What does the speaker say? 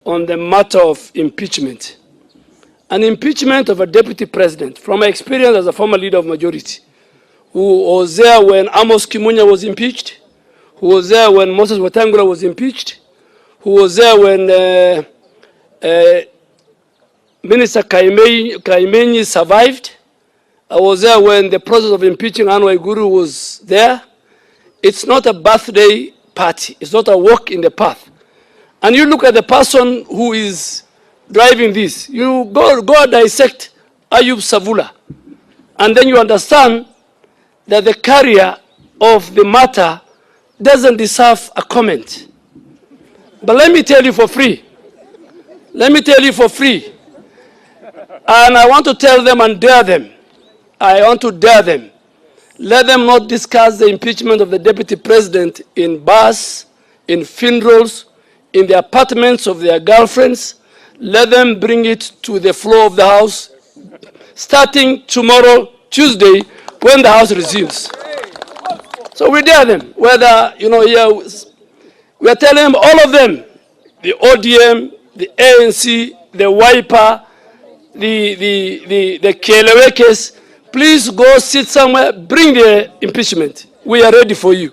on the matter of impeachment. An impeachment of a deputy president, from my experience as a former leader of Majority, who was there when Amos Kimunya was impeached, who was there when Moses Wetangula was impeached, who was there when Minister Kaimenyi survived. I was there when the process of impeaching Anne Waiguru was there. It's not a birthday party. It's not a walk in the path. And you look at the person who is driving this. You go dissect Ayub Savula. And then you understand that the carrier of the matter doesn't deserve a comment. But let me tell you for free. Let me tell you for free. And I want to tell them and dare them. I want to dare them. Let them not discuss the impeachment of the deputy president in bars, in funerals, in the apartments of their girlfriends. Let them bring it to the floor of the House, starting tomorrow, Tuesday, when the House resumes. So we dare them, whether, here, we are telling them, all of them, the ODM, the ANC, the Wiper, the Kelewekes, please go sit somewhere, bring the impeachment. We are ready for you.